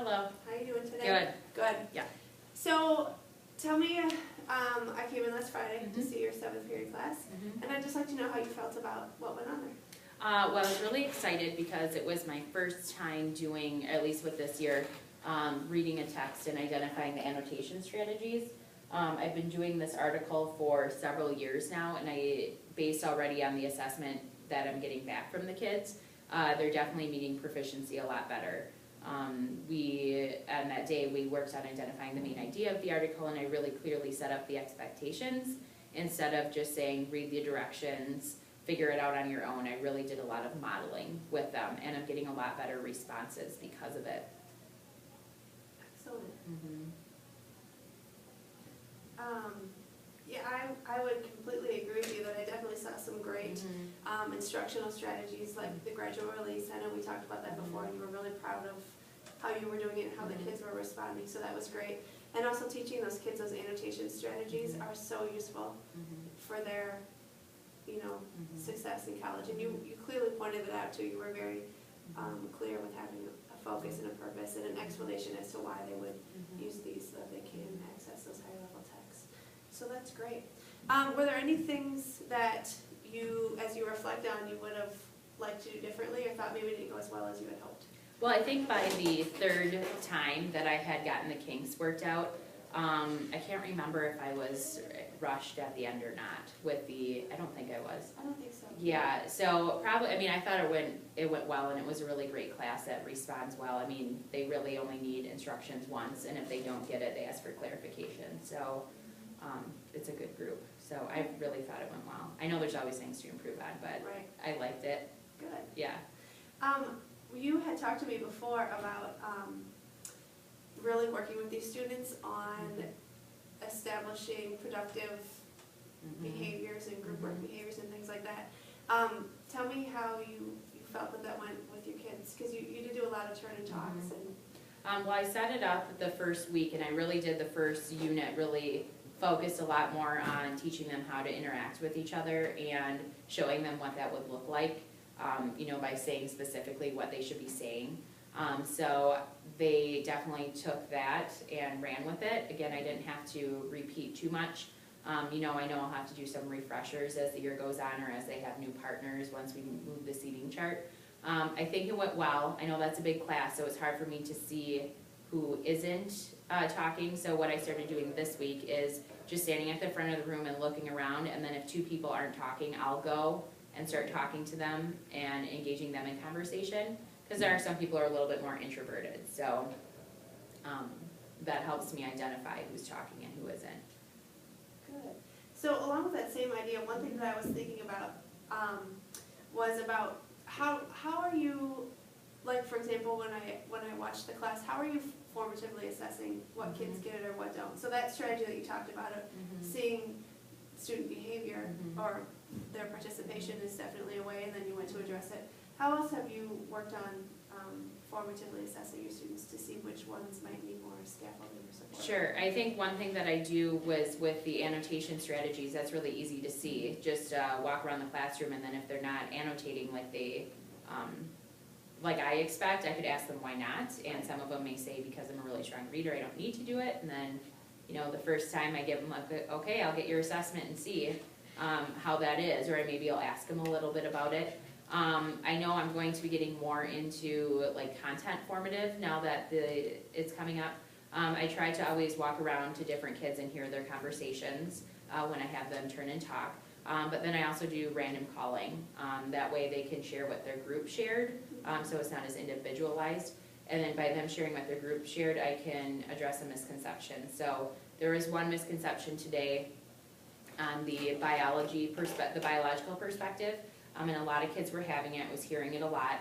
Hello. How you doing today? Good. Good. Yeah. So, tell me, I came in last Friday to see your 7th period class, and I'd just like to know how you felt about what went on there. Well, I was really excited because it was my first time doing, at least with this year, reading a text and identifying the annotation strategies. I've been doing this article for several years now, and based already on the assessment that I'm getting back from the kids, they're definitely meeting proficiency a lot better. On that day, we worked on identifying the main idea of the article, and I really clearly set up the expectations instead of just saying, read the directions, figure it out on your own. I really did a lot of modeling with them, and I'm getting a lot better responses because of it. Excellent. Yeah, I would completely agree with you that I definitely saw some great instructional strategies like the gradual release. I know we talked about that before, and you were really proud of how you were doing it and how the kids were responding, so that was great. And also teaching those kids those annotation strategies are so useful for their, success in college. And you clearly pointed it out too. You were very clear with having a focus and a purpose and an explanation as to why they would use these so that they can access those higher level texts. So that's great. Were there any things that you, as you reflect on, you would have liked to do differently or thought maybe didn't go as well as you had hoped? Well, I think by the third time that I had gotten the kinks worked out, I can't remember if I was rushed at the end or not with I don't think I was. I don't think so. Yeah, so probably, I thought it went well, and it was a really great class that responds well. They really only need instructions once, and if they don't get it, they ask for clarification. So it's a good group. So I really thought it went well. I know there's always things to improve on, but I liked it. Good. Yeah. You had talked to me before about really working with these students on establishing productive behaviors and group work behaviors and things like that. Tell me how you felt that went with your kids, because you did do a lot of turn and talks. Well, I set it up the first week, and I really did the first unit really focused a lot more on teaching them how to interact with each other and showing them what that would look like, by saying specifically what they should be saying. So they definitely took that and ran with it. Again, I didn't have to repeat too much. I know I'll have to do some refreshers as the year goes on or as they have new partners once we move the seating chart. I think it went well. I know that's a big class, so it's hard for me to see who isn't talking. So what I started doing this week is just standing at the front of the room and looking around, and then if 2 people aren't talking, I'll go and start talking to them and engaging them in conversation, because there are some people who are a little bit more introverted. So that helps me identify who's talking and who isn't. Good. So along with that same idea, one thing that I was thinking about was about how are you, like for example, when I watched the class, how are you formatively assessing what kids get it or what don't? So that strategy that you talked about of seeing student behavior or their participation is definitely a way, and then you went to address it. How else have you worked on formatively assessing your students to see which ones might need more scaffolding or support? Sure. I think one thing that I do was with the annotation strategies, that's really easy to see. Just walk around the classroom, and then if they're not annotating like I expect, I could ask them why not, and some of them may say because I'm a really strong reader, I don't need to do it, and then the first time I give them okay, I'll get your assessment and see how that is, or maybe I'll ask them a little bit about it. I know I'm going to be getting more into content formative now that it's coming up. I try to always walk around to different kids and hear their conversations when I have them turn and talk. But then I also do random calling. That way they can share what their group shared, so it's not as individualized. And then by them sharing what their group shared, I can address a misconception. So there is one misconception today on the biological perspective. And a lot of kids were having it, was hearing it a lot.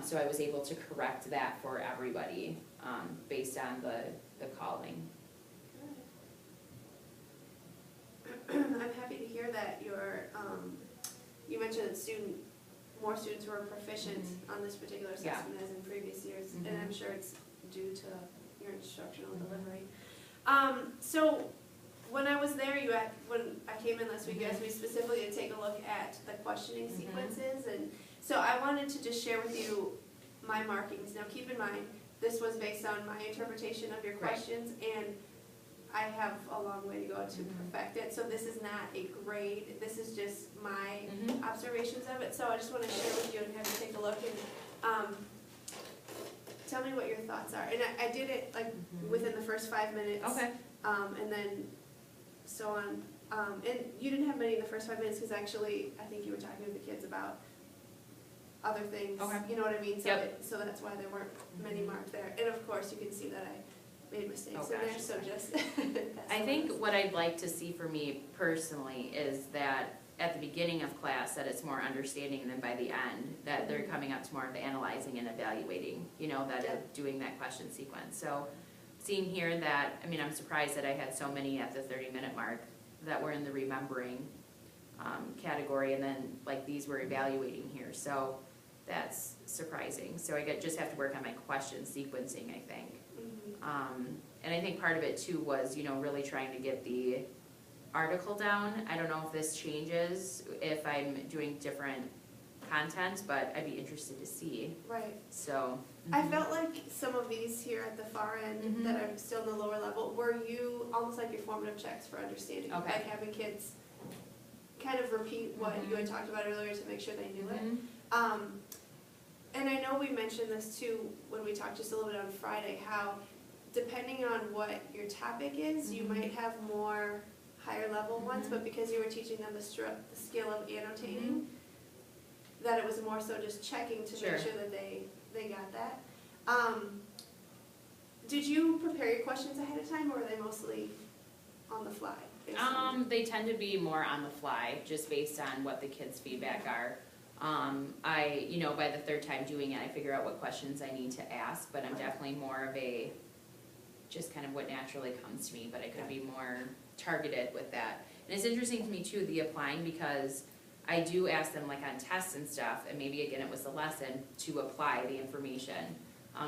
So I was able to correct that for everybody based on the calling. I'm happy to hear that you mentioned that more students were proficient on this particular assessment as in previous years, and I'm sure it's due to your instructional delivery. So when I was there, when I came in last week, you asked me specifically to take a look at the questioning sequences, and so I wanted to just share with you my markings. Now keep in mind, this was based on my interpretation of your Right. questions, and I have a long way to go to Mhm. perfect it, so this is not a grade, this is just my Mhm. observations of it, so I just wanna share with you and have you take a look and, tell me what your thoughts are. And I did it like Mhm. within the first 5 minutes. Okay. And then so on. And you didn't have many in the first 5 minutes, because actually, I think you were talking with the kids about other things. Okay. You know what I mean? So Yep. so that's why there weren't many Mhm. marked there. And of course, you can see that I made mistakes Oh, in there, gotcha. so just. I think what I'd like to see for me personally is that at the beginning of class, that it's more understanding, and then by the end, that they're coming up to more of the analyzing and evaluating, you know, that Yeah. doing that question sequence. So seeing here that, I mean, I'm surprised that I had so many at the 30-minute mark that were in the remembering category, and then like these were evaluating here, so that's surprising. So I just have to work on my question sequencing, I think. Mhm. And I think part of it too was, you know, really trying to get the article down. I don't know if this changes if I'm doing different content, but I'd be interested to see, Right. so. I felt like some of these here at the far end Mhm. that are still in the lower level were you almost like your formative checks for understanding, Okay. like having kids kind of repeat what you had Mhm. talked about earlier to make sure they knew it. Mhm. And I know we mentioned this too when we talked just a little bit on Friday, how depending on what your topic is, you Mhm. might have more higher level ones, Mhm. but because you were teaching them the skill of annotating, that it was more so just checking to Sure. make sure that they got that. Did you prepare your questions ahead of time, or were they mostly on the fly? based on- They tend to be more on the fly, just based on what the kids' feedback are. You know, by the third time doing it, I figure out what questions I need to ask, but I'm definitely more of a, just kind of what naturally comes to me, but I could be more targeted with that. And it's interesting to me too, the applying, because I do ask them like on tests and stuff, and maybe again it was the lesson, to apply the information,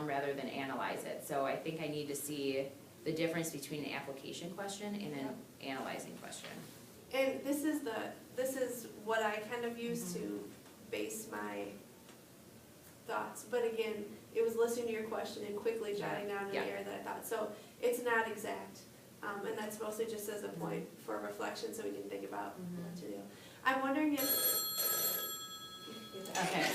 rather than analyze it. So I think I need to see the difference between an application question and an analyzing question. And this is what I kind of use to base my thoughts, but again, it was listening to your question and quickly jotting down in the Yeah. area that I thought, so it's not exact. And that's mostly just as a point for reflection, so we can think about what to do. I'm wondering if. Okay.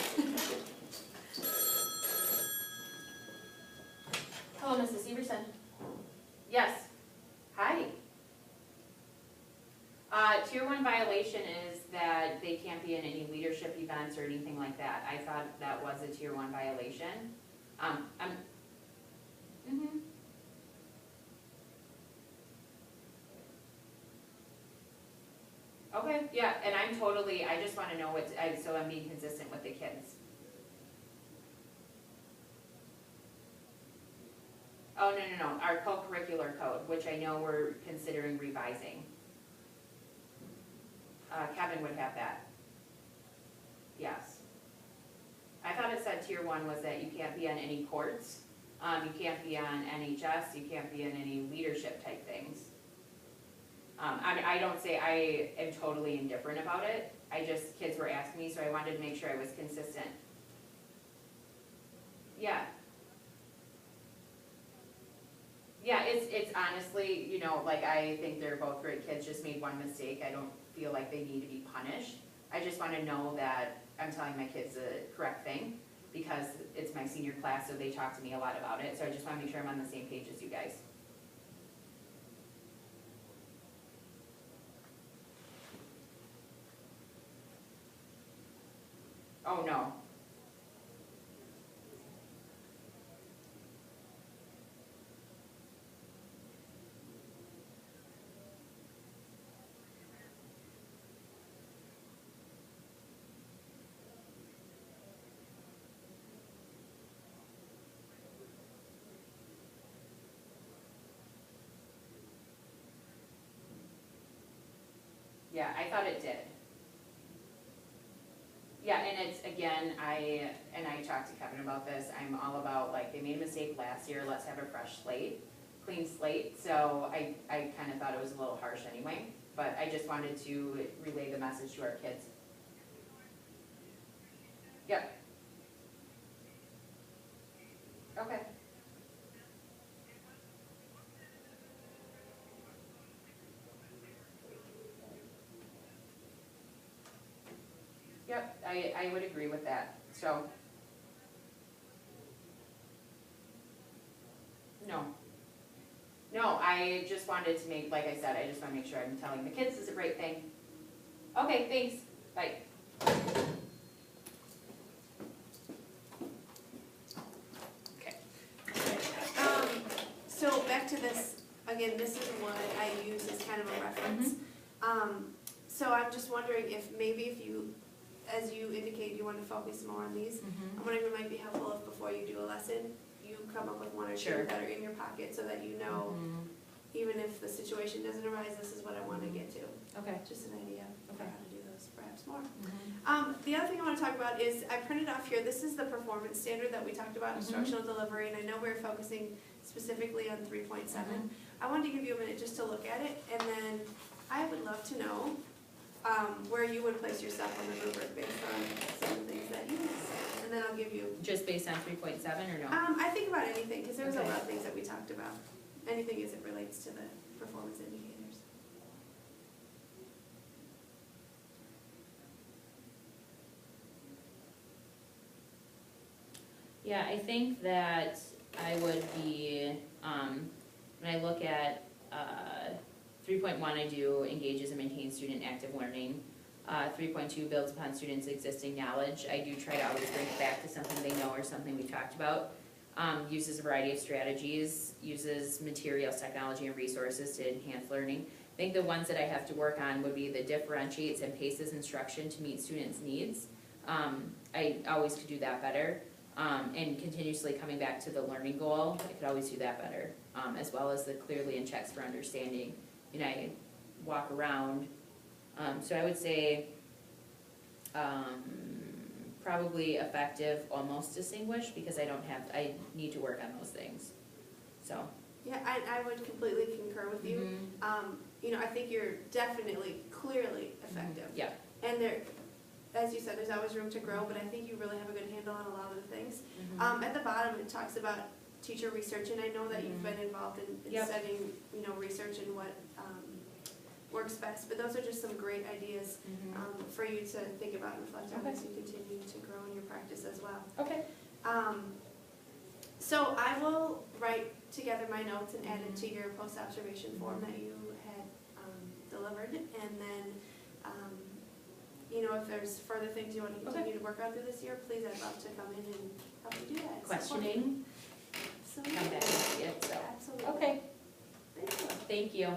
Hello, Mrs. Severson. Yes. Hi. Tier 1 violation is that they can't be in any leadership events or anything like that. I thought that was a Tier 1 violation. Okay, yeah, and I just wanna know so I'm being consistent with the kids. Oh, no, our co-curricular code, which I know we're considering revising. Kevin would have that. Yes. I thought it said tier 1 was that you can't be on any courts, you can't be on NHS, you can't be in any leadership type things. I don't say I am totally indifferent about it, kids were asking me, so I wanted to make sure I was consistent. Yeah. Yeah, it's honestly, you know, like I think they're both great kids, just made one mistake, I don't feel like they need to be punished. I just wanna know that I'm telling my kids the correct thing, because it's my senior class, so they talk to me a lot about it, so I just wanna make sure I'm on the same page as you guys. Oh, no. Yeah, I thought it did. Yeah, and it's, again, I talked to Kevin about this, I'm all about, like, they made a mistake last year, let's have a fresh slate, clean slate, so I kinda thought it was a little harsh anyway, but I just wanted to relay the message to our kids. Yep. Okay. Yep, I would agree with that, so. No. No, I just wanted to make, like I said, I just wanna make sure I'm telling the kids is the right thing. Okay, thanks, bye. Okay. So back to this, again, this is what I use as kind of a reference. So I'm just wondering if maybe if you, as you indicate, you want to focus more on these, I'm wondering if it might be helpful if before you do a lesson, you come up with one or Sure. two that are in your pocket so that you know, even if the situation doesn't arise, this is what I want to get to. Okay. Just an idea for Okay. how to do those, perhaps more. The other thing I want to talk about is, I printed off here, this is the performance standard that we talked about, instructional delivery, and I know we're focusing specifically on 3.7. I wanted to give you a minute just to look at it, and then I would love to know where you would place yourself on the rubric based on some of the things that you said, and then I'll give you. Just based on 3.7 or no? I think about anything, because there was a Okay. lot of things that we talked about, anything as it relates to the performance indicators. Yeah, I think that I would be, when I look at, 3.1, I do engages and maintains student active learning. 3.2 builds upon students' existing knowledge. I do try to always bring it back to something they know or something we talked about. Uses a variety of strategies, uses materials, technology, and resources to enhance learning. I think the ones that I have to work on would be the differentiates and paces instruction to meet students' needs. I always could do that better. And continuously coming back to the learning goal, I could always do that better. As well as the clearly and checks for understanding. You know, I walk around, so I would say, probably effective, almost distinguished, because I need to work on those things, so. Yeah, I would completely concur with you. You know, I think you're definitely, clearly effective. Yeah, And there, as you said, there's always room to grow, but I think you really have a good handle on a lot of the things. At the bottom, it talks about teacher research, and I know that you've been involved in Yep. studying, you know, research and what works best, but those are just some great ideas for you to think about and reflect on Okay. as you continue to grow in your practice as well. okay. So I will write together my notes and add it to your post-observation form that you had delivered, and then, you know, if there's further things you want to continue to work on through this year, please, I'd love to come in and help you do that. Questioning, So, come back and see it, so. absolutely. Okay, Thank you. thank you.